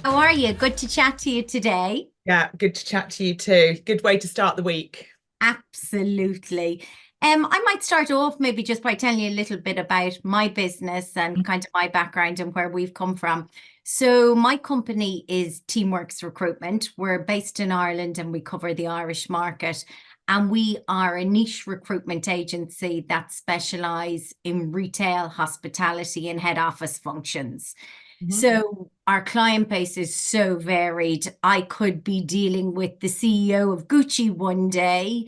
How are you? Good to chat to you today. Yeah, good to chat to you too. Good way to start the week. Absolutely. I might start off maybe just by telling you a little bit about my business and kind of my background and where we've come from. So my company is Teamworx Recruitment. We're based in Ireland and we cover the Irish market. And we are a niche recruitment agency that specialise in retail, hospitality, and head office functions. Mhm. So our client base is so varied. I could be dealing with the CEO of Gucci one day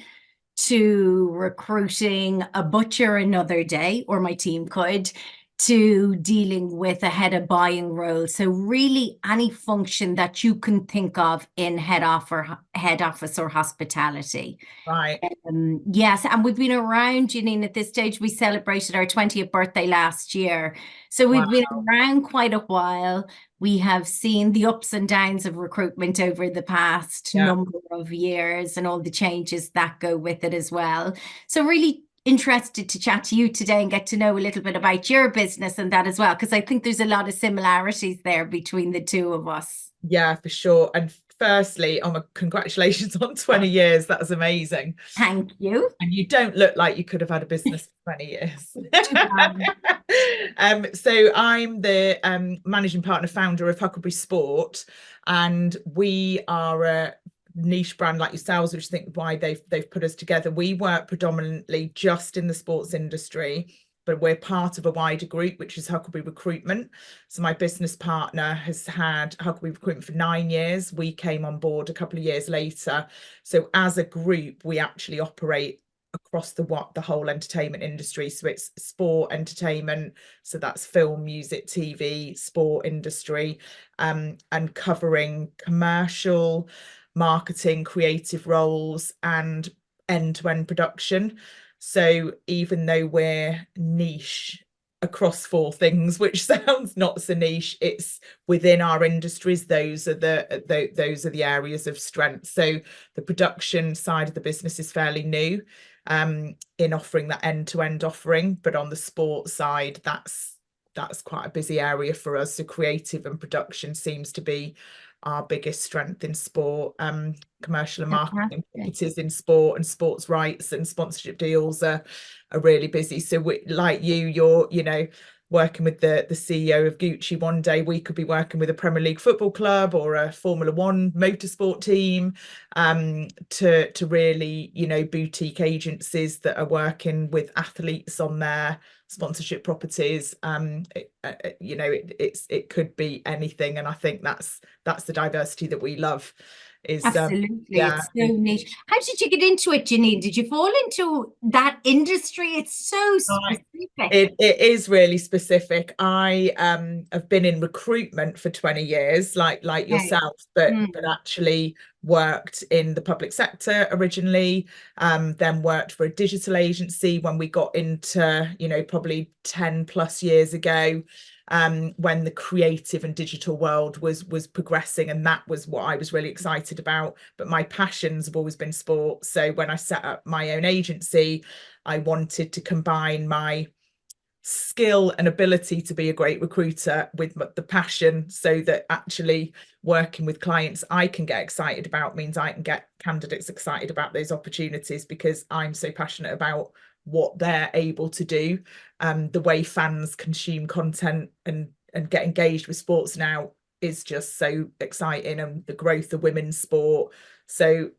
to recruiting a butcher another day, or my team could, to dealing with a head of buying role. So really any function that you can think of in head office or hospitality. Right. Yes, and we've been around, Janine, at this stage. We celebrated our 20th birthday last year. So we've been Wow. around quite a while. We have seen the ups and downs of recruitment over the past Yeah. number of years and all the changes that go with it as well. So really interested to chat to you today and get to know a little bit about your business and that as well, because I think there's a lot of similarities there between the two of us. Yeah, for sure. And firstly, congratulations on 20 years. That's amazing. Thank you. And you don't look like you could have had a business for 20 years. Too bad. So I'm the managing partner, founder of Huckleberry Sport, and we are a niche brand like yourselves, which I think why they've put us together. We work predominantly just in the sports industry, but we're part of a wider group, which is Huckleberry Recruitment. So my business partner has had Huckleberry Recruitment for 9 years. We came on board a couple of years later. So as a group, we actually operate across the whole entertainment industry. So it's sport, entertainment, so that's film, music, TV, sport industry, and covering commercial, marketing, creative roles, and end-to-end production. So even though we're niche across four things, which sounds not so niche, it's within our industries. Those are the areas of strength. So the production side of the business is fairly new, in offering that end-to-end offering, but on the sports side, that's quite a busy area for us. So creative and production seems to be our biggest strength in sport. Commercial and marketing Fantastic. properties in sport and sports rights and sponsorship deals are really busy. So like you're working with the CEO of Gucci one day, we could be working with a Premier League football club or a Formula One motorsport team, to really, boutique agencies that are working with athletes on their sponsorship properties. It could be anything, and I think that's the diversity that we love. Is Absolutely. Yeah. It's so niche. How did you get into it, Janine? Did you fall into that industry? It's so Right. specific. It is really specific. I have been in recruitment for 20 years, like Okay. yourself, but Hmm. actually worked in the public sector originally, then worked for a digital agency when we got into, probably 10 plus years ago, when the creative and digital world was progressing, and that was what I was really excited about. But my passions have always been sport. So when I set up my own agency, I wanted to combine my skill and ability to be a great recruiter with the passion, so that actually working with clients I can get excited about means I can get candidates excited about those opportunities, because I'm so passionate about what they're able to do. The way fans consume content and get engaged with sports now is just so exciting, and the growth of women's sport. So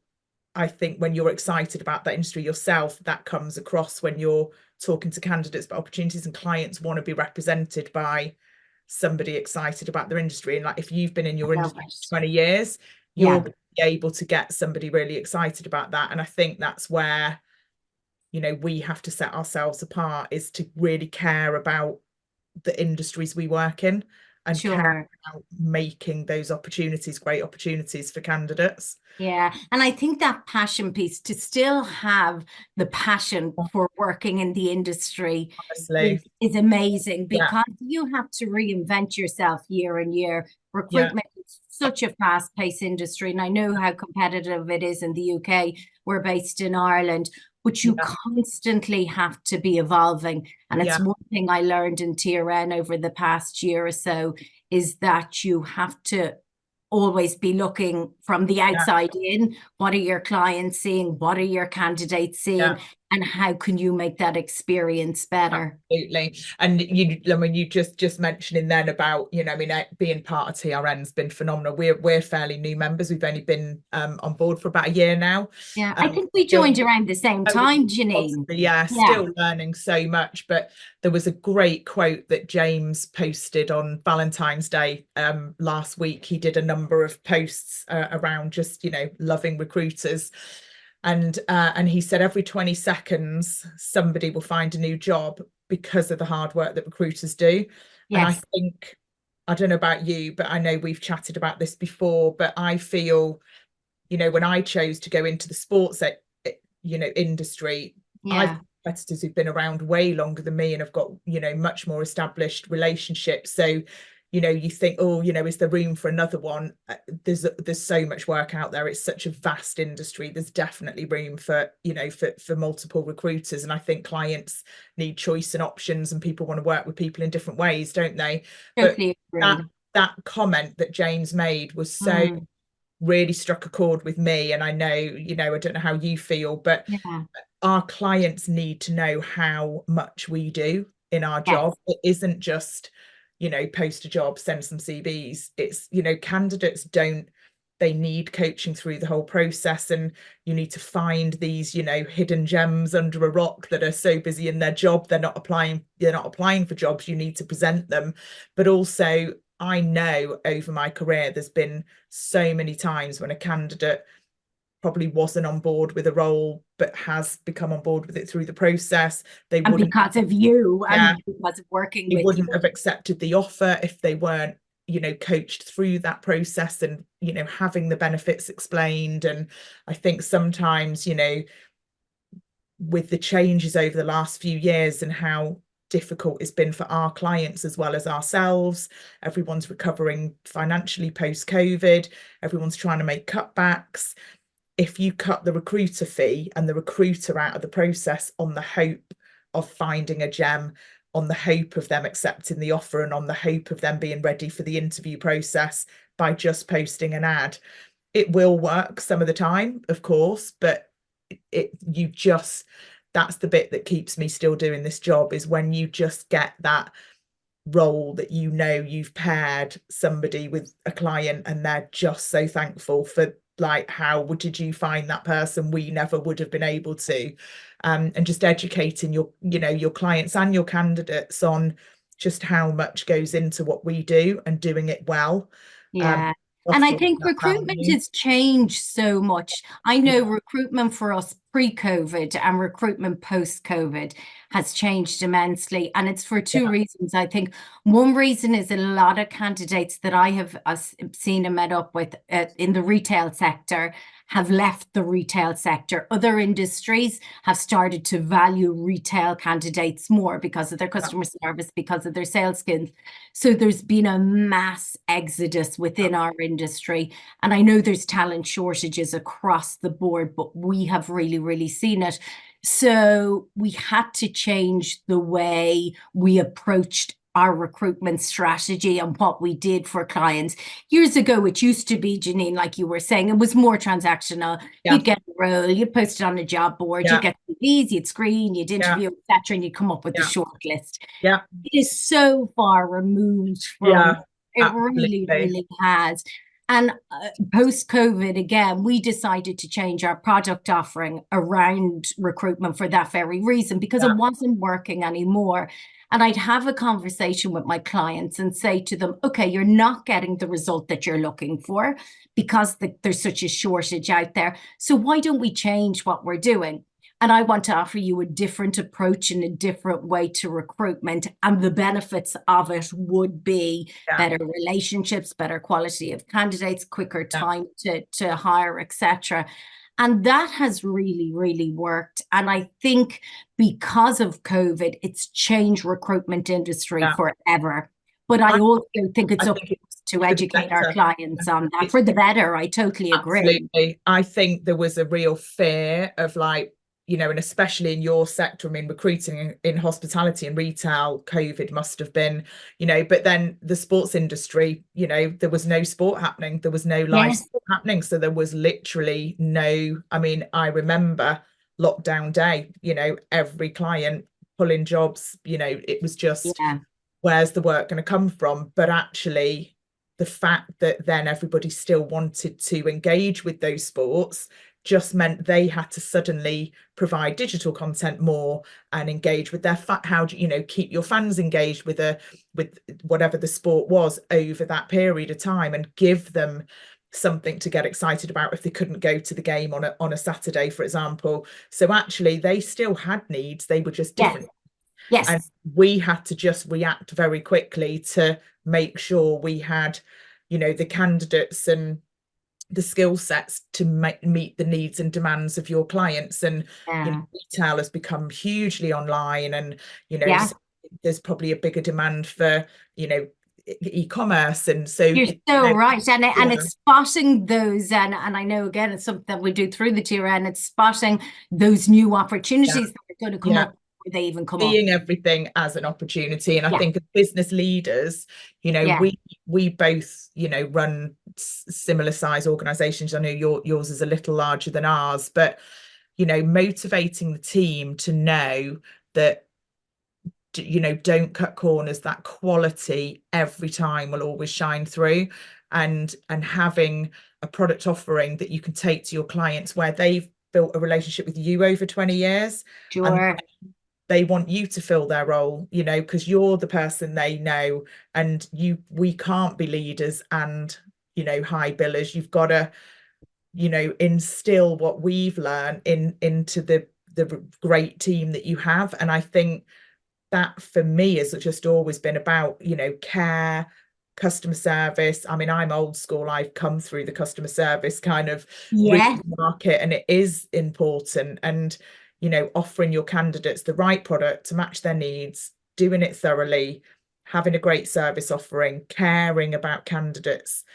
I think when you're excited about that industry yourself, that comes across when you're talking to candidates about opportunities, and clients want to be represented by somebody excited about their industry. And like if you've been in I your love industry it. for 20 years, you'll Yeah, be able to get somebody really excited about that. And I think that's where, we have to set ourselves apart, is to really care about the industries we work in and care sure. about making those opportunities great opportunities for candidates. Yeah. And I think that passion piece, to still have the passion for working in the industry Honestly. is amazing, Yeah. because you have to reinvent yourself year on year. Yeah. Recruitment is such a fast-paced industry, and I know how competitive it is in the UK. We're based in Ireland, but you Yeah. constantly have to be evolving. And it's Yeah. one thing I learned in TRN over the past year or so, is that you have to always be looking from the outside in. What are your clients seeing? What are your candidates seeing? Yeah. And how can you make that experience better? Absolutely. And I mean, you just mentioning then about, I mean, being part of TRN has been phenomenal. We're fairly new members. We've only been on board for about a year now. Yeah, I think we Still, joined around the same time, Janine. yeah, still learning so much. But there was a great quote that James posted on Valentine's Day last week. He did a number of posts around just, loving recruiters. And he said every 20 seconds somebody will find a new job because of the hard work that recruiters do. And I think, I don't know about you, but I know we've chatted about this before, but I feel, when I chose to go into the sports industry, I've got competitors who've been around way longer than me and have got, much more established relationships. So you think, oh, is there room for another one? There's so much work out there. It's such a vast industry. There's definitely room for, for multiple recruiters. And I think clients need choice and options, and people want to work with people in different ways, don't they? Totally But that comment that James made was so really struck a chord with me. And I know, I don't know how you feel, but our clients need to know how much we do in our job. It isn't just, post a job, send some CVs. It's, candidates they need coaching through the whole process, and you need to find these, hidden gems under a rock that are so busy in their job they're not applying for jobs. You need to present them. But also, I know over my career there's been so many times when a candidate probably wasn't on board with a role but has become on board with it through the process. They wouldn't, because of you, and because of working with you, wouldn't have accepted the offer if they weren't, coached through that process and, having the benefits explained. And I think sometimes, with the changes over the last few years and how difficult it's been for our clients as well as ourselves, everyone's recovering financially post-COVID, everyone's trying to make cutbacks. If you cut the recruiter fee and the recruiter out of the process on the hope of finding a gem, on the hope of them accepting the offer, and on the hope of them being ready for the interview process by just posting an ad, it will work some of the time, of course, but that's the bit that keeps me still doing this job, is when you just get that role that you've paired somebody with a client and they're just so thankful for, like, how did you find that person? We never would have been able to. And just educating your clients and your candidates on just how much goes into what we do and doing it well. And I think recruitment has changed so much. I know recruitment for us pre-COVID and recruitment post-COVID has changed immensely. And it's for two reasons. I think one reason is a lot of candidates that I have seen and met up with in the retail sector have left the retail sector. Other industries have started to value retail candidates more because of their customer service, because of their sales skills. So there's been a mass exodus within our industry. And I know there's talent shortages across the board, but we have really seen it. So we had to change the way we approached our recruitment strategy and what we did for clients. Years ago, it used to be, Janine, like you were saying, it was more transactional. You'd get a role, you'd post it on a job board, you'd get CVs, you'd screen, you'd interview, etc., and you'd come up with the short list. It is so far removed from it. Really has. And post-COVID, again, we decided to change our product offering around recruitment for that very reason, because it wasn't working anymore. And I'd have a conversation with my clients and say to them, okay, you're not getting the result that you're looking for because there's such a shortage out there. So why don't we change what we're doing? And I want to offer you a different approach and a different way to recruitment. And the benefits of it would be better relationships, better quality of candidates, quicker time to hire, etc. And that has really worked. And I think because of COVID, it's changed recruitment industry forever. But I also think it's up to educate our clients on that for the better. I totally agree. Absolutely. I think there was a real fear of, like, you know, and especially in your sector, I mean, recruiting in hospitality and retail, COVID must have been, you know, but then the sports industry, you know, there was no sport happening, there was no live Yes. sport happening. So there was literally no, I mean, I remember lockdown day, you know, every client pulling jobs, you know, it was just, Yeah. where's the work going to come from? But actually, the fact that then everybody still wanted to engage with those sports just meant they had to suddenly provide digital content more and engage with their how do you know, keep your fans engaged with whatever the sport was over that period of time, and give them something to get excited about if they couldn't go to the game on a Saturday, for example. So actually they still had needs, they were just Yes. different. And Yes. we had to just react very quickly to make sure we had, you know, the candidates and the skill sets to meet the needs and demands of your clients. And you know, Yeah. retail has become hugely online, and you know, Yeah. so there's probably a bigger demand for, you know, e-commerce, and so You're you so know, right. And yeah, it's spotting those, and I know again it's something that we do through the TRN, it's spotting those new yeah, opportunities that are going to come yeah, up before they even come up. seeing everything as an opportunity. And I Yeah. think as business leaders, you know, Yeah. we both, you know, run similar size organizations. I know yours is a little larger than ours, but you know, motivating the team to know that, you know, don't cut corners, that quality every time will always shine through. And having a product offering that you can take to your clients where they've built a relationship with you over 20 years, and Sure. they want you to fill their role, you know, because you're the person they know. And we can't be leaders and, you know, high billers. You've got to, you know, instill what we've learned into the great team that you have. And I think that for me has just always been about, you know, care, customer service. I mean, I'm old school, I've come through the customer service kind of route Yeah. to market, and it is important. And you know, offering your candidates the right product to match their needs, doing it thoroughly, having a great service offering, caring about candidates,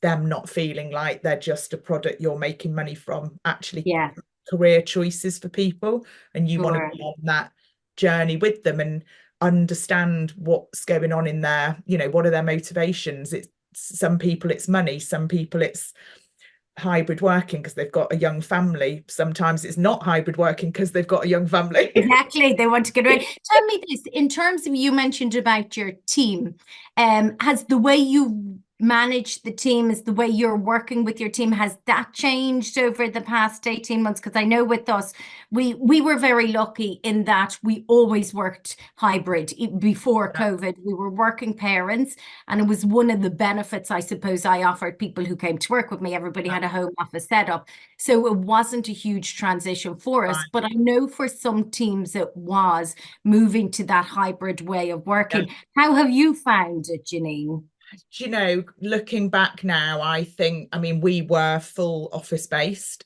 them not feeling like they're just a product you're making money from, actually Yeah. career choices for people. And you want to Sure. be on that journey with them and understand what's going on in there, you know, what are their motivations. It's some people it's money, some people it's hybrid working because they've got a young family, sometimes it's not hybrid working because they've got a young family. Exactly. They want to get away. Tell me this, in terms of, you mentioned about your team, has the way you manage the team, is the way you're working with your team, has that changed over the past 18 months? Because I know with us, we were very lucky in that we always worked hybrid. Before Yeah, COVID, we were working parents, and it was one of the benefits I suppose I offered people who came to work with me. Everybody had a home office setup. So it wasn't a huge transition for us, right. but I know for some teams it was moving to that hybrid way of Yeah. working. How have you found it, Janine? Do you know, looking back now, I think, I mean, we were full office based.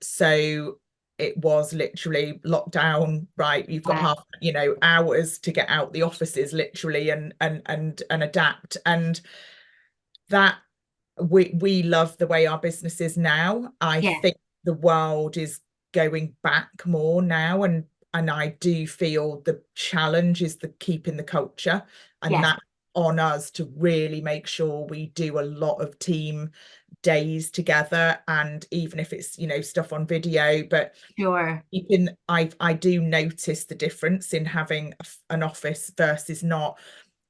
So it was literally lockdown, right? You've got Yeah, half, you know, hours to get out the offices literally and adapt. And that we love the way our business is now. I yeah, think the world is going back more now, and I do feel the challenge is the keeping the culture, and yeah, that on us to really make sure we do a lot of team days together. And even if it's, you know, stuff on video, but sure. keeping, I do notice the difference in having an office versus not,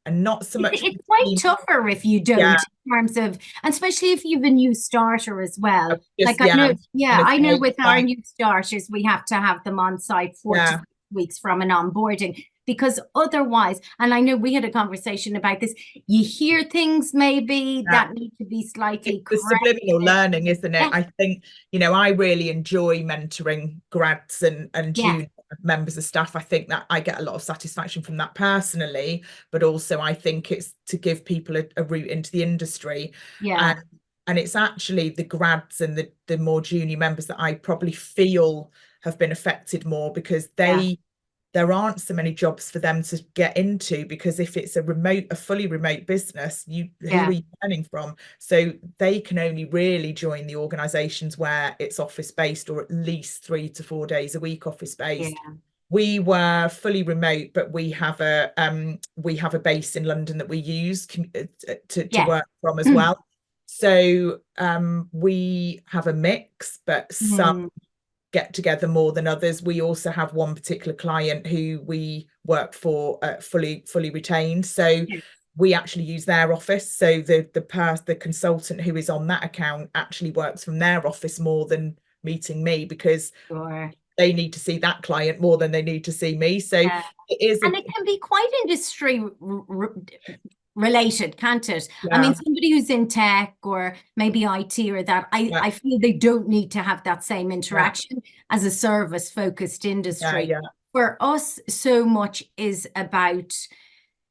and not so much It's quite team, tougher if you yeah, don't, in terms of, and especially if you've a new starter as well. Like just I yeah, know, yeah, gonna I know say, with our like, new starters, we have to have them on site 4 to 6 yeah. weeks from an onboarding, because otherwise, and I know we had a conversation about this, you hear things maybe Yeah, that need to be slightly it's the subliminal corrected. learning, isn't it? Yeah, I think, you know, I really enjoy mentoring grads and yeah, junior members of staff. I think that I get a lot of satisfaction from that personally, but also I think it's to give people a route into the industry. And yeah, and it's actually the grads and the more junior members that I probably feel have been affected more, because yeah, there aren't so many jobs for them to get into, because if it's a fully remote business, who are you learning from? So they can only really join the organizations where it's office based, or at least 3 to 4 days a week office based. We were fully remote, but we have a base in London that we use to work from as well. So we have a mix, but some get together more than others. We also have one particular client who we work for fully retained. So we actually use their office. So the consultant who is on that account actually works from their office more than meeting me, because they need to see that client more than they need to see me. So it is, and it can be quite industry related, can't it? Yeah. I mean, somebody who's in tech or maybe IT or that, I feel they don't need to have that same interaction as a service focused industry. For us, so much is about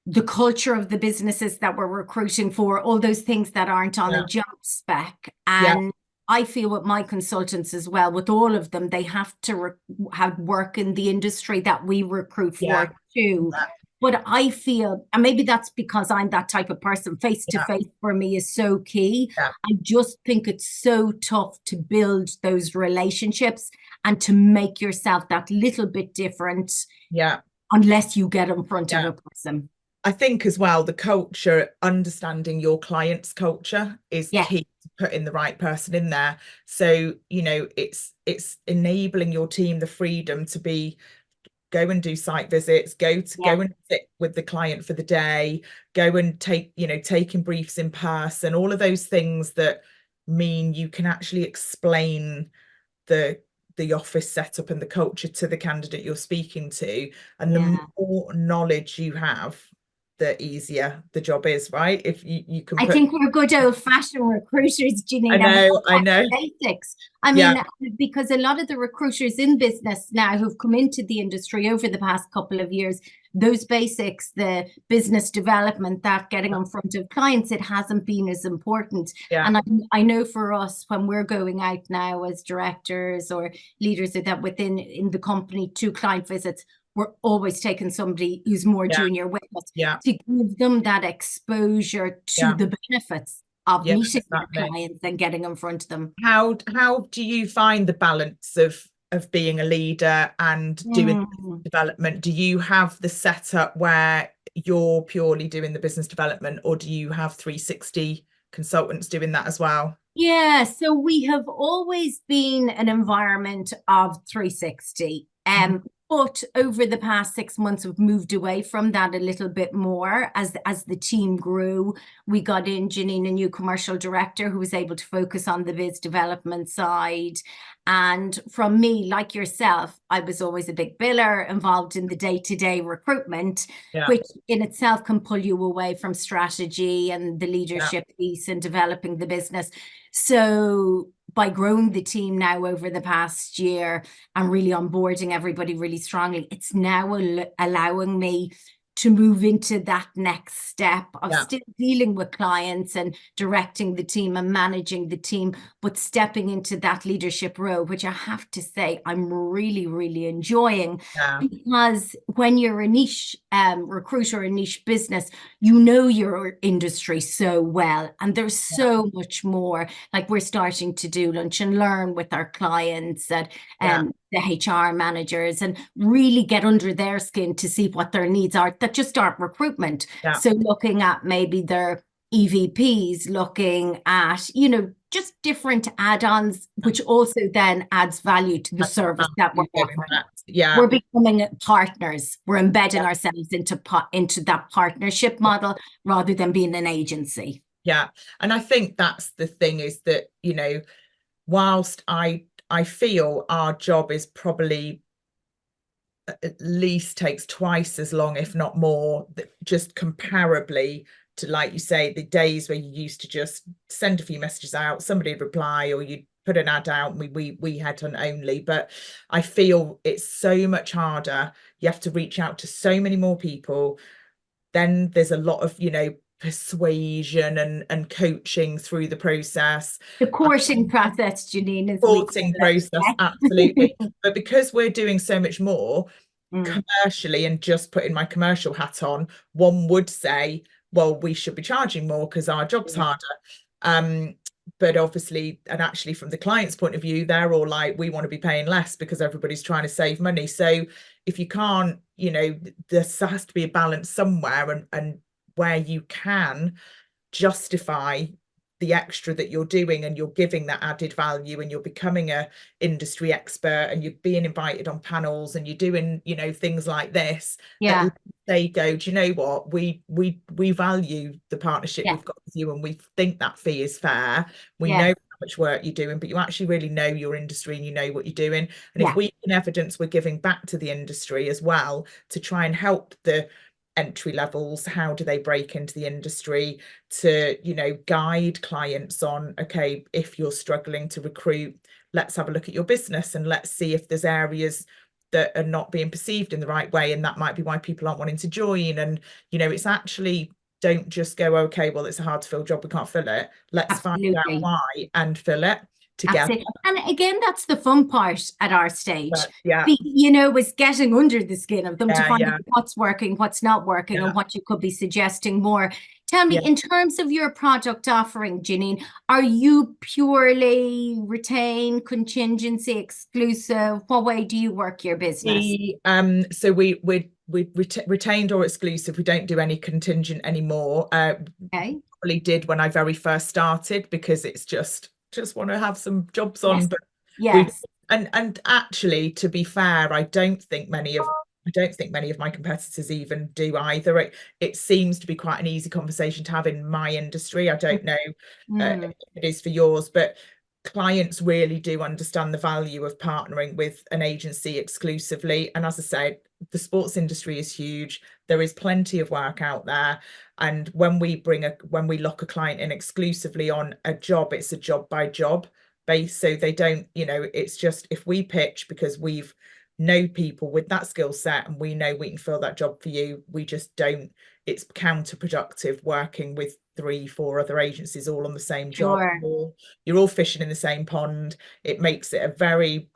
the culture of the businesses that we're recruiting for, all those things that aren't on a job spec. And I feel with my consultants as well, with all of them, they have to have work in the industry that we recruit for too. But I feel, and maybe that's because I'm that type of person, face-to-face for me is so key. I just think it's so tough to build those relationships and to make yourself that little bit different unless you get in front of a person. I think as well, the culture, understanding your client's culture is key to putting the right person in there. So, you know, it's enabling your team the freedom to go and do site visits, go and sit with the client for the day, go and taking briefs in person, all of those things that mean you can actually explain the office setup and the culture to the candidate you're speaking to. And the more knowledge you have, the easier the job is, right? If you can I think we're good old-fashioned recruiters, Janine. I know. Basics. I mean, because a lot of the recruiters in business now who've come into the industry over the past couple of years, those basics, the business development, that getting in front of clients, it hasn't been as important. And I know for us, when we're going out now as directors or leaders of that in the company to client visits, we're always taking somebody who's more junior with us to give them that exposure to the benefits of meeting the clients and getting in front of them. How do you find the balance of being a leader and doing development? Do you have the setup where you're purely doing the business development, or do you have 360 consultants doing that as well? Yeah, so we have always been an environment of 360. But over the past 6 months, we've moved away from that a little bit more as the team grew. We got in Janine, a new commercial director, who was able to focus on the biz development side. And from me, like yourself, I was always a big biller involved in the day-to-day recruitment, which in itself can pull you away from strategy and the leadership piece and developing the business. So by growing the team now over the past year and really onboarding everybody really strongly, it's now allowing me to move into that next step of still dealing with clients and directing the team and managing the team, but stepping into that leadership role, which I have to say I'm really, really enjoying. Because when you're a niche recruiter, a niche business, you know your industry so well, and there's so much more. Like, we're starting to do lunch and learn with our clients and the HR managers, and really get under their skin to see what their needs are that just aren't recruitment. So looking at maybe their EVPs, looking at, you know, just different add-ons, which also then adds value to the service that we're offering. We're becoming partners. We're embedding ourselves into that partnership model rather than being an agency. And I think that's the thing, is that, you know, whilst I feel our job is probably at least takes twice as long, if not more, just comparably to, like you say, the days where you used to just send a few messages out, somebody would reply, or you'd put an ad out, and we headhunt only. But I feel it's so much harder. You have to reach out to so many more people. Then there's a lot of, you know, persuasion and coaching through the process. The courting process, Janine, is courting process, absolutely. But because we're doing so much more, commercially, and just putting my commercial hat on, one would say, well, we should be charging more because our job's harder. But obviously, and actually from the client's point of view, they're all like, we want to be paying less because everybody's trying to save money. So if you can't, you know, there has to be a balance somewhere, and where you can justify the extra that you're doing, and you're giving that added value, and you're becoming a industry expert, and you're being invited on panels, and you're doing, you know, things like this, they go, do you know what, we value the partnership we've got with you, and we think that fee is fair. We know how much work you're doing, but you actually really know your industry, and you know what you're doing. And if we can evidence we're giving back to the industry as well, to try and help the entry levels, how do they break into the industry, to, you know, guide clients on, okay, if you're struggling to recruit, let's have a look at your business, and let's see if there's areas that are not being perceived in the right way, and that might be why people aren't wanting to join. And, you know, it's actually, don't just go, okay, well, it's a hard to fill job, we can't fill it. Let's find out why and fill it together. Absolutely. And again, that's the fun part at our stage. Yeah. You know, was getting under the skin of them to find out what's working, what's not working, and what you could be suggesting more. Tell me, in terms of your product offering, Janine, are you purely retain, contingency, exclusive? What way do you work your business? So we retained or exclusive. We don't do any contingent anymore. Probably did when I very first started, because it's just want to have some jobs on. But and actually, to be fair, I don't think many of my competitors even do either. It seems to be quite an easy conversation to have in my industry. I don't know if it is for yours, but clients really do understand the value of partnering with an agency exclusively. And as I said, the sports industry is huge. There is plenty of work out there. And when we lock a client in exclusively on a job, it's a job by job base. So they don't, you know, it's just, if we pitch because we've know people with that skill set and we know we can fill that job for you, we just don't, it's counterproductive working with 3-4 other agencies all on the same job. You're all fishing in the same pond. It makes it a very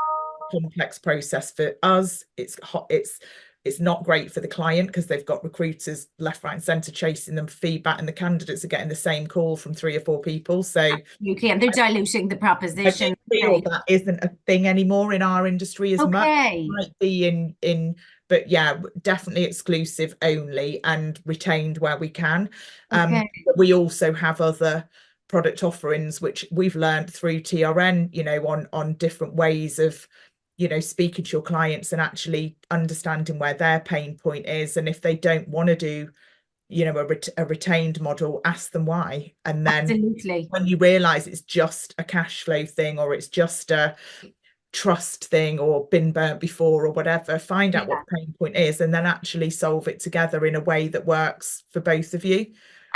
complex process for us. It's not great for the client, because they've got recruiters left, right and centre chasing them for feedback, and the candidates are getting the same call from 3 or 4 people. So absolutely, and they're diluting the proposition. I feel that isn't a thing anymore in our industry as much. It might be in but yeah, definitely exclusive only, and retained where we can. But we also have other product offerings which we've learned through TRN, you know, on different ways of, you know, speaking to your clients and actually understanding where their pain point is. And if they don't want to do, you know, a retained model, ask them why. And then when you realize it's just a cash flow thing, or it's just a trust thing, or been burnt before, or whatever, find out what the pain point is, and then actually solve it together in a way that works for both of you.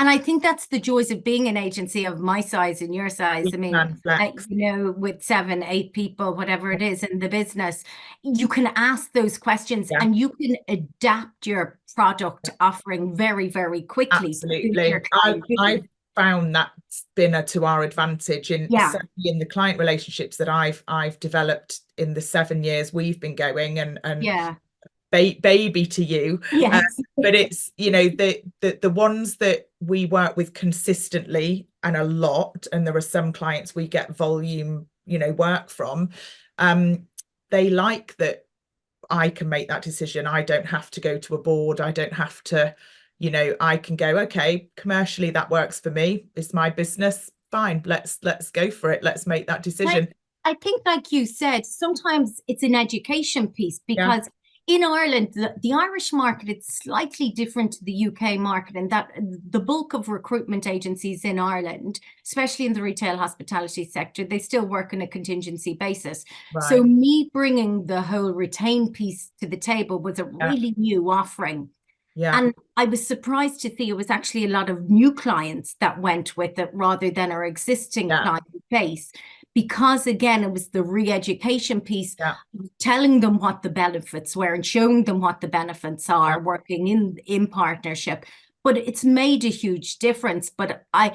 And I think that's the joys of being an agency of my size and your size. I mean, you know, with 7, 8 people, whatever it is in the business, you can ask those questions and you can adapt your product offering very, very quickly. Absolutely. I've found that's been to our advantage in the client relationships that I've developed in the 7 years we've been going, and baby to you. But it's, you know, the ones that we work with consistently and a lot, and there are some clients we get volume, you know, work from, they like that I can make that decision. I don't have to go to a board. I don't have to, you know, I can go, okay, commercially that works for me, it's my business, fine, let's go for it, let's make that decision. I think, like you said, sometimes it's an education piece, because in Ireland, the Irish market, it's slightly different to the UK market, in that the bulk of recruitment agencies in Ireland, especially in the retail hospitality sector, they still work on a contingency basis. So me bringing the whole retain piece to the table was a really new offering. And I was surprised to see it was actually a lot of new clients that went with it rather than our existing client base. Because again, it was the re-education piece, telling them what the benefits were and showing them what the benefits are working in partnership. but it's made a huge difference. But I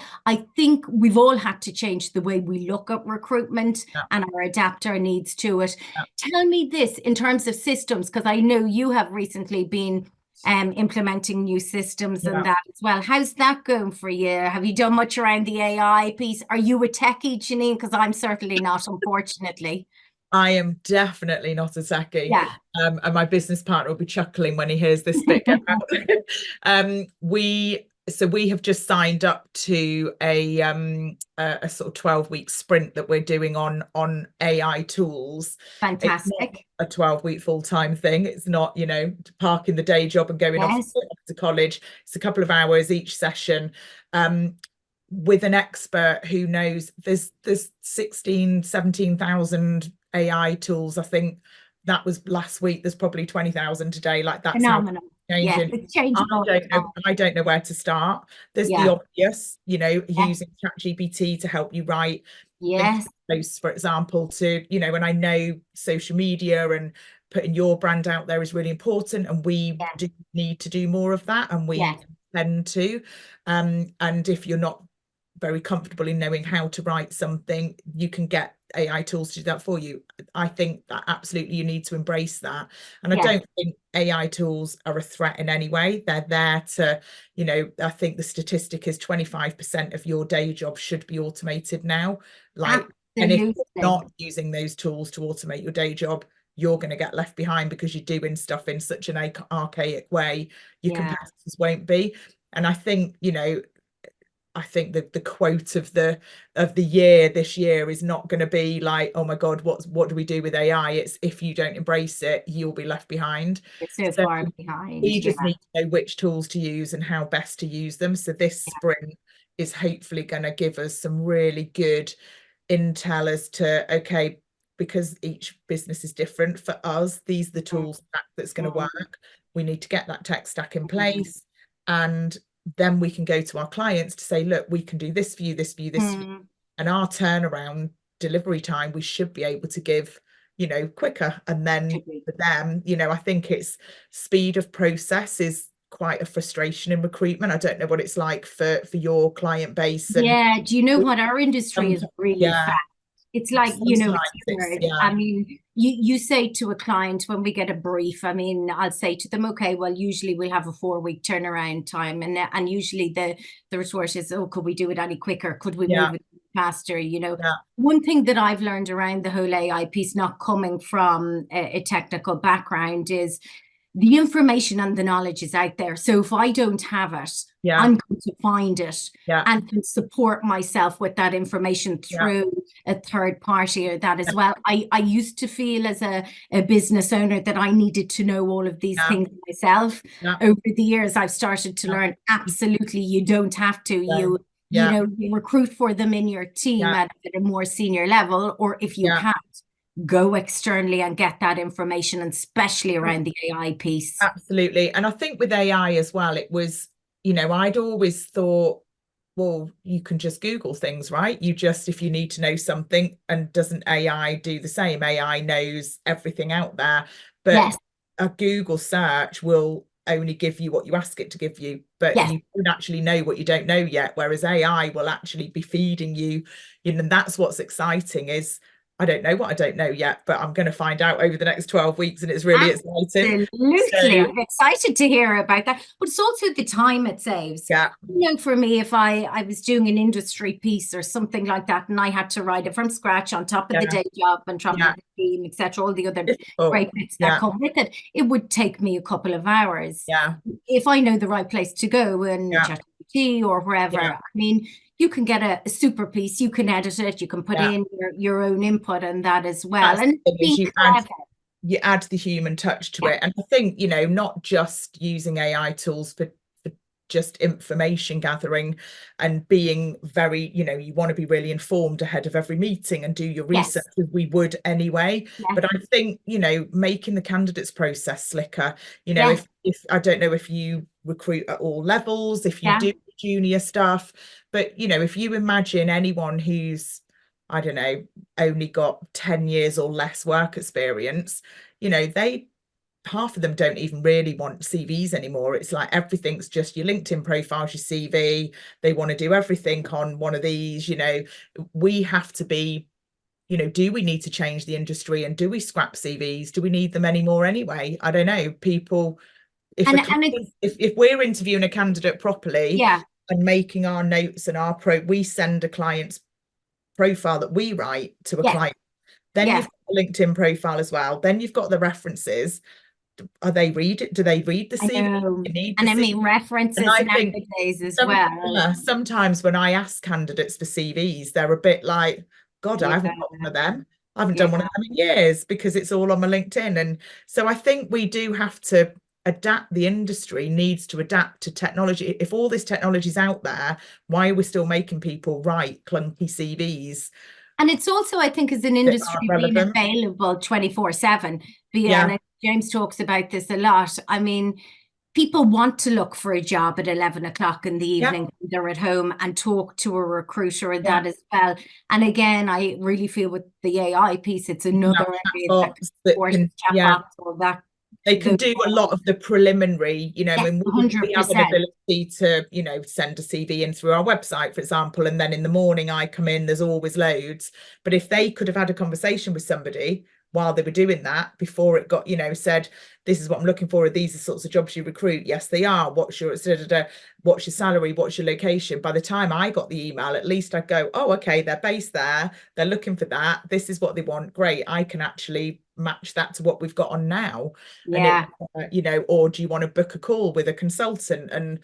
think we've all had to change the way we look at recruitment Yeah. and adapt our needs to it. Yeah. Tell me this in terms of systems, because I know you have recently been implementing new systems and that as well. How's that going for you? Have you done much around the AI piece? Are you a techie, Janine? Because I'm certainly not, unfortunately. I am definitely not a techie. Yeah. And my business partner will be chuckling when he hears this bit go out. We have just signed up to a sort of 12-week sprint that we're doing on AI tools. It's not Fantastic. a 12-week full-time thing. It's not, parking the day job and going off Yes. to college. It's a couple of hours each session. With an expert who knows there's 17,000 AI tools. I think that was last week. There's probably 20,000 today. Like, that's how Phenomenal. it's Yeah, changing. it's changing all the time. I don't know where to start. There's the Yeah. obvious, Yeah. using ChatGPT to help you write Yes. posts, for example, and I know social media and putting your brand out there is really important, and we Yeah. do need to do more of that, and we Yeah. tend to. And if you're not very comfortable in knowing how to write something, you can get AI tools to do that for you. I think that absolutely you need to embrace that. And I don't think AI tools are a threat in any way. They're there to, I think the statistic is 25% of your day job should be automated now. Like, and if you're not using those tools to automate your day job, you're going to get left behind because you're doing stuff in such an archaic way. Your competitors won't be. And I think, that the quote of the year this year is not going to be like, oh my God, what do we do with AI? It's, if you don't embrace it, you'll be left behind. It's so far behind. We just need to know which tools to use and how best to use them. So this sprint is hopefully going to give us some really good intel as to, okay, because each business is different, for us, these are the tools that's going to work. We need to get that tech stack in place, and then we can go to our clients to say, look, we can do this for you, this for you, this for you. And our turnaround delivery time, we should be able to give, quicker. And then for them, I think it's speed of process is quite a frustration in recruitment. I don't know what it's like for your client base. And do you know what? Our industry is really fast. It's like, I mean, you say to a client when we get a brief, I mean, I'll say to them, okay, well, usually we'll have a 4-week turnaround time. And usually the retort is, oh, could we do it any quicker? Could we move it faster? One thing that I've learned around the whole AI piece, not coming from a technical background, is the information and the knowledge is out there. So if I don't have it, I'm going to find it and can support myself with that information through a third party or that as well. I used to feel as a business owner that I needed to know all of these things myself. Over the years, I've started to learn absolutely you don't have to. You recruit for them in your team at a more senior level, or if you can't, go externally and get that information, and especially around the AI piece. Absolutely. And I think with AI as well, it was, I'd always thought, well, you can just Google things, right? If you need to know something, and doesn't AI do the same? AI knows everything out there, but a Google search will only give you what you ask it to give you, but you don't actually know what you don't know yet. Whereas AI will actually be feeding you, and that's what's exciting is, I don't know what I don't know yet, but I'm going to find out over the next 12 weeks, and it's really exciting. Absolutely. I'm excited to hear about that. But it's also the time it saves. For me, if I was doing an industry piece or something like that, and I had to write it from scratch on top of the day job and top of the team, etc., all the other great bits that come with it, it would take me a couple of hours. If I know the right place to go and ChatGPT or wherever, I mean, you can get a super piece, you can edit it, you can put in your own input and that as well. And you add the human touch to it. And I think, not just using AI tools for just information gathering and being very, you want to be really informed ahead of every meeting and do your research as we would anyway. But I think, making the candidates process slicker, if I don't know if you recruit at all levels, if you do junior stuff, but if you imagine anyone who's, I don't know, only got 10 years or less work experience, they half of them don't even really want CVs anymore. It's like everything's just your LinkedIn profiles, your CV. They want to do everything on one of these. We have to be, do we need to change the industry, and do we scrap CVs? Do we need them anymore anyway? I don't know. People, if if we're interviewing a candidate properly, yeah, and making our notes and we send a client's profile that we write to a client. Then you've got a LinkedIn profile as well. Then you've got the references. Do they read the CV? You need the and I mean CV. references nowadays as well. Sometimes when I ask candidates for CVs, they're a bit like, God, I haven't got one of them. I haven't done one of them in years, because it's all on my LinkedIn. And so I think we do have to adapt. The industry needs to adapt to technology. If all this technology is out there, why are we still making people write clunky CVs? And it's also, I think, as an industry being available 24/7. And James talks about this a lot. I mean, people want to look for a job at 11 o'clock in the evening when they're at home, and talk to a recruiter and that as well. And again, I really feel with the AI piece, it's another area that all that. They can do a lot of the preliminary, I mean, we have an ability to, send a CV in through our website, for example, and then in the morning I come in, there's always loads. But if they could have had a conversation with somebody while they were doing that, before it got, said, this is what I'm looking for, these are sorts of jobs you recruit. Yes, they are. What's your salary? What's your location? By the time I got the email, at least I'd go, oh, okay, they're based there. They're looking for that. This is what they want. Great. I can actually match that to what we've got on now. Yeah. And or do you want to book a call with a consultant? And,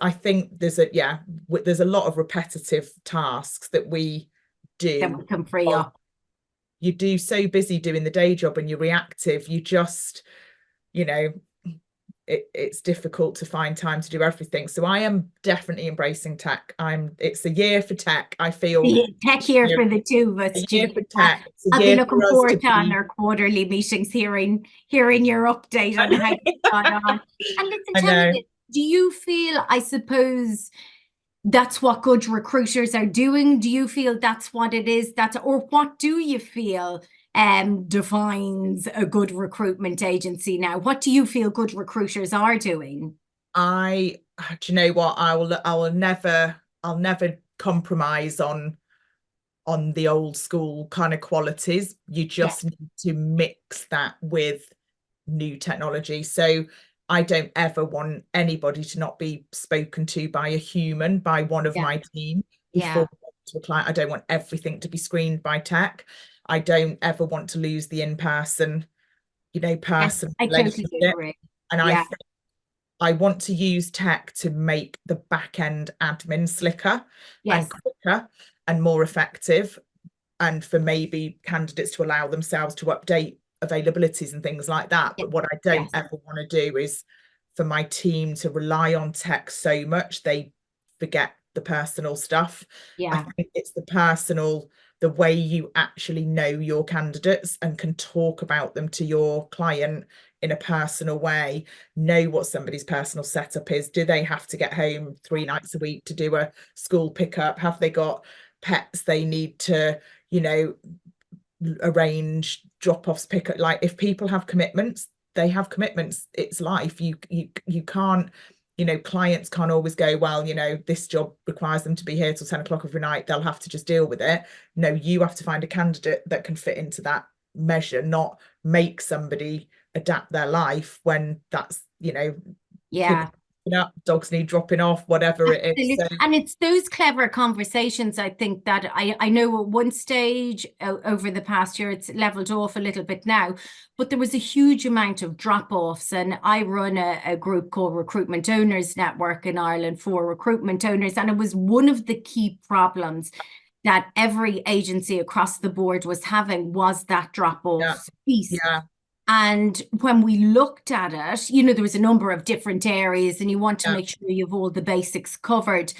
I think there's a lot of repetitive tasks that we do. That we can free up. You do so busy doing the day job, and you're reactive, you just, it's difficult to find time to do everything. So I am definitely embracing tech. It's a year for tech. I feel tech year for the two of us. A year for tech. I'll be looking forward to on our quarterly meetings, hearing your update on how it's gone on. And listen, tell me, do you feel, I suppose, that's what good recruiters are doing? Do you feel that's what it is? Or what do you feel defines a good recruitment agency now? What do you feel good recruiters are doing? Do you know what? I'll never compromise on the old school kind of qualities. You just need to mix that with new technology. So I don't ever want anybody to not be spoken to by a human, by one of my team before to a client. I don't want everything to be screened by tech. I don't ever want to lose the in-person, person relationship. Totally agree. And I want to use tech to make the back end admin slicker and quicker and more effective, and for maybe candidates to allow themselves to update availabilities and things like that. But what I don't ever want to do is for my team to rely on tech so much they forget the personal stuff. I think it's the way you actually know your candidates and can talk about them to your client in a personal way, know what somebody's personal setup is. Do they have to get home 3 nights a week to do a school pickup? Have they got pets they need to, arrange drop-offs, pickup? Like, if people have commitments, they have commitments. It's life. You can't, clients can't always go, well, this job requires them to be here till 10 o'clock every night, they'll have to just deal with it. No, you have to find a candidate that can fit into that measure, not make somebody adapt their life when that's, dogs need dropping off, whatever it is. So. And it's those clever conversations, I think, that I know at one stage over the past year, it's leveled off a little bit now, but there was a huge amount of drop-offs. And I run a group called Recruitment Owners Network in Ireland for recruitment owners. And it was one of the key problems that every agency across the board was having, was that drop-off piece. And when we looked at it, there was a number of different areas, and you want to make sure you have all the basics covered.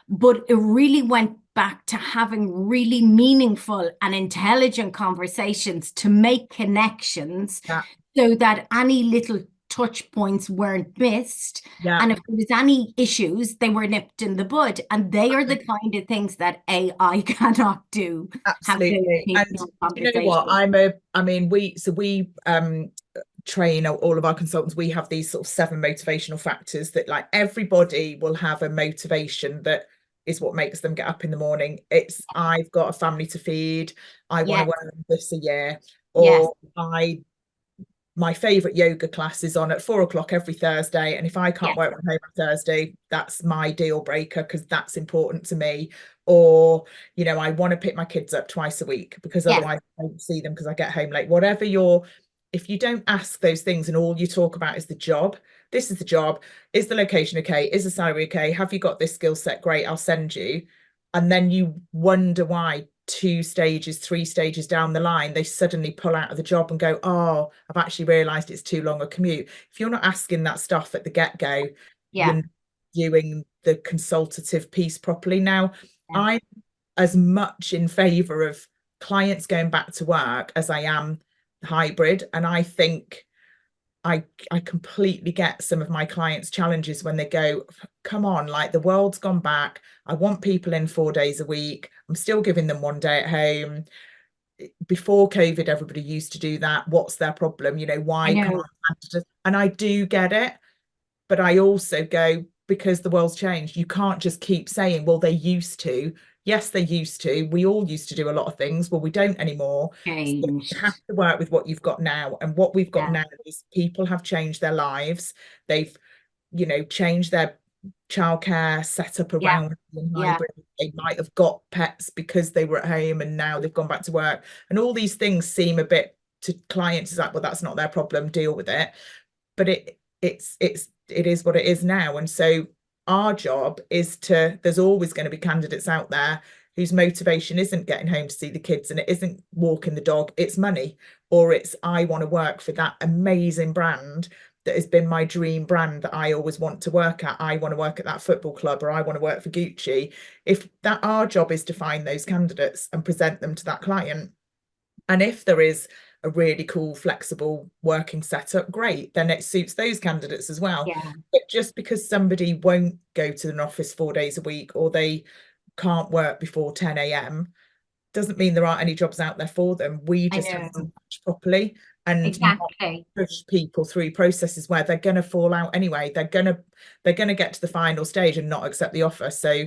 But it really went back to having really meaningful and intelligent conversations to make connections so that any little touch points weren't missed. And if there was any issues, they were nipped in the bud. And they are the kind of things that AI cannot do. Absolutely. And you know what? train all of our consultants, we have these sort of 7 motivational factors that, like, everybody will have a motivation that is what makes them get up in the morning. It's, I've got a family to feed, I want to Yes, work this a year, yes, or my favorite yoga class is on at 4 o'clock every Thursday, and if I can't yes, work from home on Thursday, that's my deal breaker because that's important to me. Or, you know, I want to pick my kids up twice a week because yes, otherwise I don't see them because I get home late. If you don't ask those things and all you talk about is the job, this is the job, is the location okay, is the salary okay, have you got this skill set, great, I'll send you. And then you wonder why 2 stages, 3 stages down the line, they suddenly pull out of the job and go, oh, I've actually realised it's too long a commute. If you're not asking that stuff at the get-go, yeah, you're doing the consultative piece properly. Now, yeah, I'm as much in favour of clients going back to work as I am hybrid. And I think I completely get some of my clients' challenges when they go, come on, like, the world's gone back. I want people in 4 days a week. I'm still giving them 1 day at home. Before COVID, everybody used to do that. What's their problem? You know, I why can't know. I? And I do get it, but I also go, because the world's changed, you can't just keep saying, well, they used to. Yes, they used to. We all used to do a lot of things. Well, we don't anymore. So you have Changed. to work with what you've got now. And what we've got Yeah, now is people have changed their lives. They've, you know, changed their childcare set up yeah, around being yeah, hybrid. They might have got pets because they were at home and now they've gone back to work. And all these things seem a bit, to clients, is like, well, that's not their problem, deal with it. But it is what it is now. And so our job is to, there's always going to be candidates out there whose motivation isn't getting home to see the kids and it isn't walking the dog, it's money, or it's, I want to work for that amazing brand that has been my dream brand that I always want to work at. I want to work at that football club, or I want to work for Gucci. If that, our job is to find those candidates and present them to that client. And if there is a really cool, flexible working setup, great, then it suits those candidates as well. yeah, But just because somebody won't go to an office 4 days a week, or they can't work before 10 a.m., doesn't mean there aren't any jobs out there for them. We I just have to know. match properly and not Exactly. push people through processes where they're going to fall out anyway. They're going to get to the final stage and not accept the offer. So,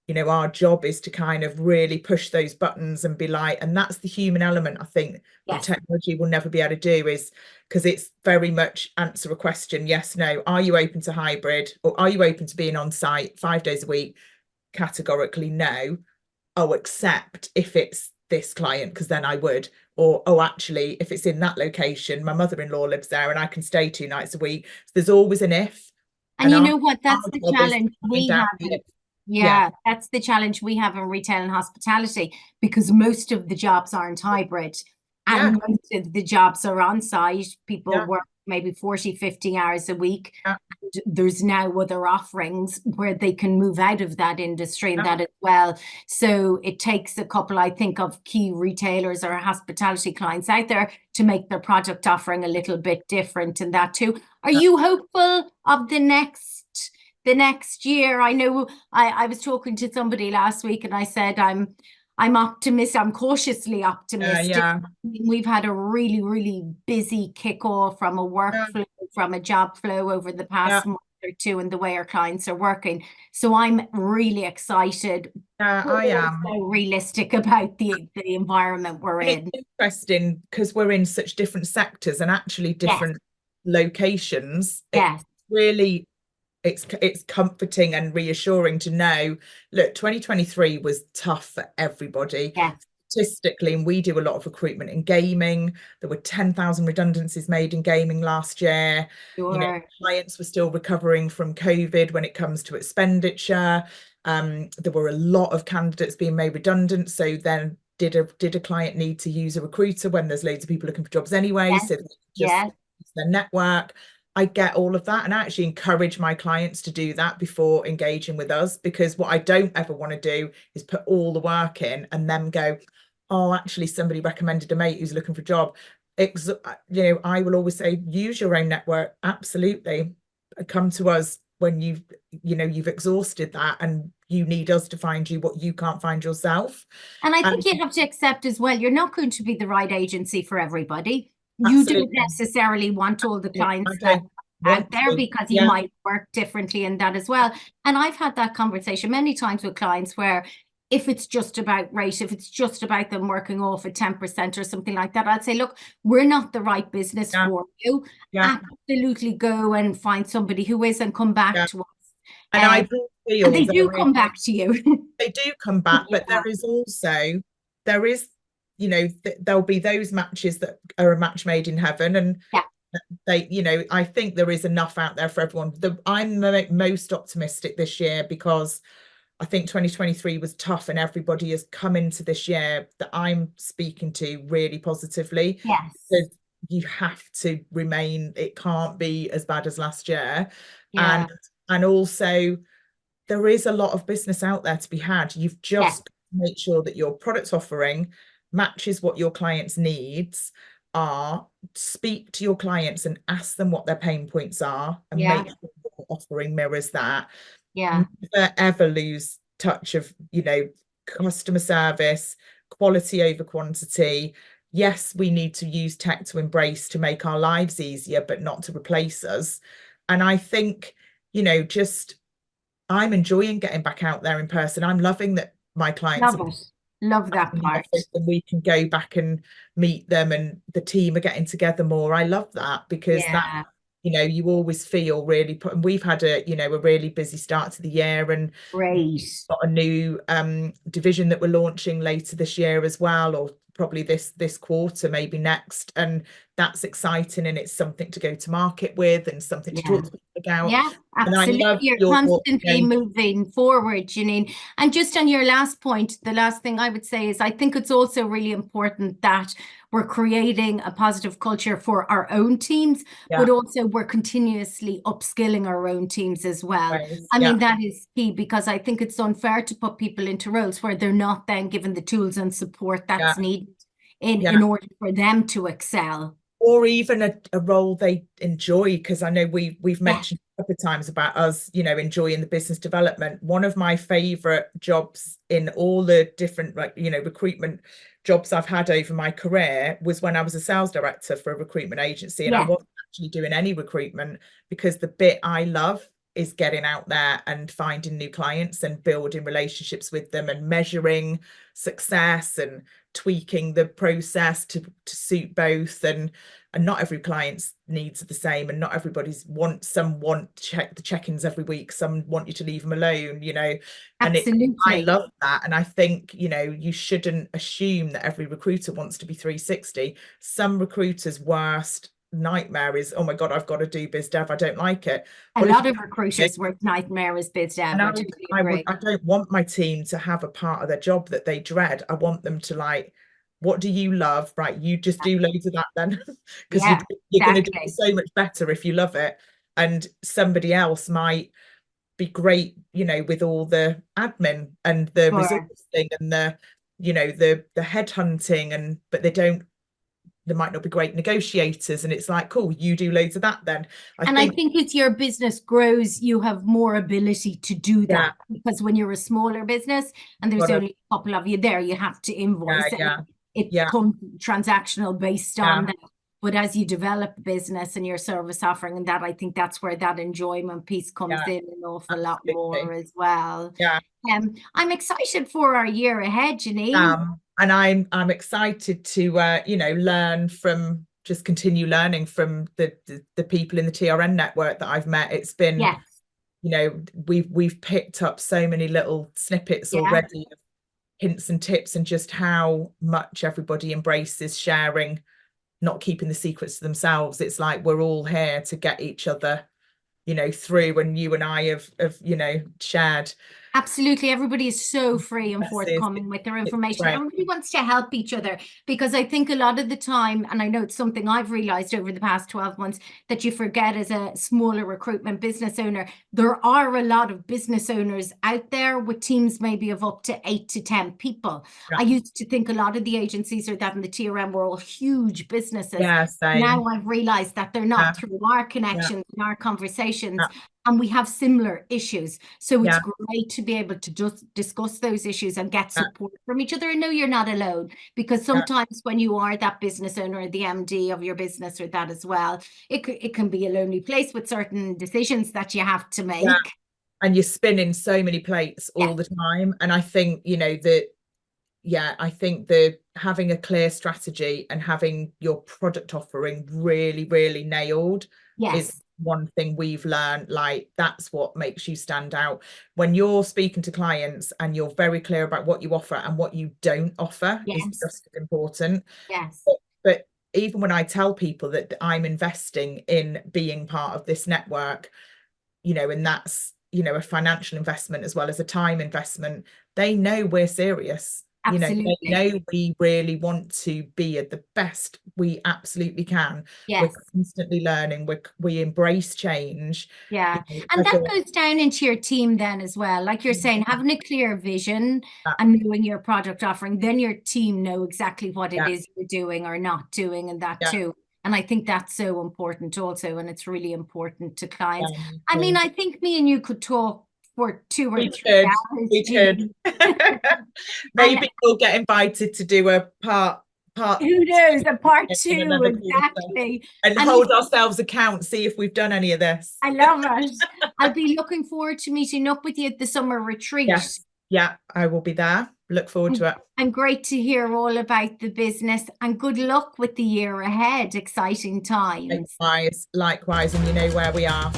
you know, our job is to kind of really push those buttons and be like, and that's the human element, I think, that Yes, technology will never be able to do, is because it's very much answer a question, yes, no. Are you open to hybrid, or are you open to being on site 5 days a week? Categorically no. Oh, except if it's this client, because then I would. Or, oh, actually, if it's in that location, my mother-in-law lives there and I can stay 2 nights a week. So there's always an if. and And you our know what? That's the job is to challenge find we out have. the if. Yeah. Yeah, that's the challenge we have in retail and hospitality, because most of the jobs aren't hybrid Yeah. and most of the jobs are on site. People Yeah. work maybe 40, 50 hours a week. Yeah. And there's now other offerings where they can move out of that industry and Yeah. that as well. So it takes a couple, I think, of key retailers or hospitality clients out there to make their product offering a little bit different in that too. Are Yeah. you hopeful of the next year? I know I was talking to somebody last week and I said I'm optimistic, I'm cautiously optimistic. Yeah. We've had a really, really busy kickoff from a Yeah. workflow, from a job flow over the Yeah. past month or two, and the way our clients are working. So I'm really excited, Yeah, but I am. also realistic about the environment we're And it's in. interesting because we're in such different sectors and actually Yes, different locations. It yes, really, it's comforting and reassuring to know, look, 2023 was tough for everybody. yes, Statistically, and we do a lot of recruitment in gaming. There were 10,000 redundancies made in gaming last year. You know, sure. clients were still recovering from COVID when it comes to expenditure. There were a lot of candidates being made redundant. So then did a client need to use a recruiter when there's loads of people looking for jobs anyway? Yes, So they just yes. use their network. I get all of that, and I actually encourage my clients to do that before engaging with us, because what I don't ever want to do is put all the work in and then go, oh, actually somebody recommended a mate who's looking for a job. You know, I will always say, use your own network. Absolutely. Come to us when you've exhausted that and you need us to find you what you can't find yourself. And I And think you have to accept as well, you're not going to be the right agency for everybody. You don't absolutely. necessarily want all the I clients that don't out want there to. because you Yeah, might work differently in that as well. And I've had that conversation many times with clients where if it's just about rate, if it's just about them working off at 10% or something like that, I'd say, look, we're not the right business yeah, for you. yeah, Absolutely go and find somebody who is and come back yeah. to us. And I do And feel they do there is, come back to you. they do come back, but Yeah. there is, there'll be those matches that are a match made in heaven, and Yeah. I think there is enough out there for everyone. I'm the most optimistic this year because I think 2023 was tough, and everybody has come into this year that I'm speaking to really positively. Yes. Because you have to remain, it can't be as bad as last year. Yeah. And also there is a lot of business out there to be had. You've Yes. just got to make sure that your product offering matches what your clients' needs are. Speak to your clients and ask them what their pain points are, and Yeah. make sure your offering mirrors that. Yeah. Never ever lose touch of, customer service, quality over quantity. Yes, we need to use tech to embrace to make our lives easier, but not to replace us. And I think, just I'm enjoying getting back out there in person. I'm loving that my clients Love are it. Love back that in the part. office and we can go back and meet them, and the team are getting together more. I love that because that, Yeah. you always feel really put, and we've had a really busy start to the year, and Great. got a new division that we're launching later this year as well, or probably this quarter, maybe next. And that's exciting, and it's something to go to market with and something to Yeah. talk to people about. Yeah, And I absolutely. love You're your, constantly moving forward, Janine. And just on your last point, the last thing I would say is I think it's also really important that we're creating a positive culture for our own teams, yeah, but also we're continuously upskilling our own teams as well. ways, I yeah, mean, that is key because I think it's unfair to put people into roles where they're not then given the tools and support yeah, that's needed in, yeah. in order for them to excel. Or even a role they enjoy, because I know we've Yeah. mentioned a couple of times about us, enjoying the business development. One of my favorite jobs in all the different, like, recruitment jobs I've had over my career was when I was a sales director for a recruitment agency, and I Yeah. wasn't actually doing any recruitment, because the bit I love is getting out there and finding new clients and building relationships with them and measuring success and tweaking the process to suit both. And not every client's needs are the same, and not everybody's some want check the check-ins every week, some want you to leave them alone, and I Absolutely. love that. And I think, you shouldn't assume that every recruiter wants to be 360. Some recruiters' worst nightmare is, oh my God, I've got to do biz dev, I don't like it. A Well, if lot you of recruiters' worst nightmare is biz dev. and I totally agree. I don't want my team to have a part of their job that they dread. I want them to, like, what do you love? Right, you just do loads of that then, because Yeah, you're going to do it exactly. so much better if you love it. And somebody else might be great, with all the admin and the Sure. resourcing and the headhunting, and but they might not be great negotiators. And it's like, cool, you do loads of that then. I And I think, think as your business grows, you have more ability to do yeah, that because when you're a smaller business and there's gotta, only a couple of you there, you have to invoice and yeah, it yeah, becomes transactional based on yeah, that. But as you develop business and your service offering and that, I think that's where that enjoyment piece comes yeah, in an awful lot more absolutely. as well. Yeah. I'm excited for our year ahead, Janine. And I'm excited to learn from, just continue learning from the people in the TRN network that I've met. It's been, Yes. we've picked up so many little snippets Yeah. already of hints and tips, and just how much everybody embraces sharing, not keeping the secrets to themselves. It's like we're all here to get each other, through, and you and I have shared Absolutely. Everybody is so free and successes. forthcoming with their It's information. great. Everybody wants to help each other because I think a lot of the time, and I know it's something I've realized over the past 12 months, that you forget as a smaller recruitment business owner, there are a lot of business owners out there with teams maybe of up to 8 to 10 people. Yeah, I used to think a lot of the agencies or that in the TRM were all huge businesses. yeah, same. Now I've realized that they're not Yeah, through our yeah, connections and our conversations. positions, and we have similar issues. So it's Yeah. great to be able to just discuss those issues and get Yeah. support from each other and know you're not alone. Because sometimes when you are that business owner or the MD of your business or that as well, it can be a lonely place with certain decisions that you have to make. Yeah. And you're spinning so many plates all the time. And I think, you know, I think having a clear strategy and having your product offering really, really nailed is one thing we've learned. Like, that's what makes you stand out. When you're speaking to clients and you're very clear about what you offer and what you don't offer is just as important. Yes. But even when I tell people that I'm investing in being part of this network, you know, and that's, you know, a financial investment as well as a time investment, they know we're serious. Absolutely. You know, they know we really want to be at the best we absolutely can. Yes. We're constantly learning. We embrace change. Yeah. You know, and that goes down into your team then as well. Like you're saying, having a clear vision and knowing your product offering, then your team know exactly what it is you're doing or not doing, and that too. And I think that's so important also, and it's really important to clients. I mean, I think me and you could talk for 2 or 3 hours. We could. Maybe we'll get invited to do a part. Who knows? A part 2, exactly. And hold ourselves account, see if we've done any of this. I love it. I'll be looking forward to meeting up with you at the summer retreat. Yes. Yeah, I will be there. Look forward to it. And great to hear all about the business, and good luck with the year ahead. Exciting times. Likewise. And you know where we are.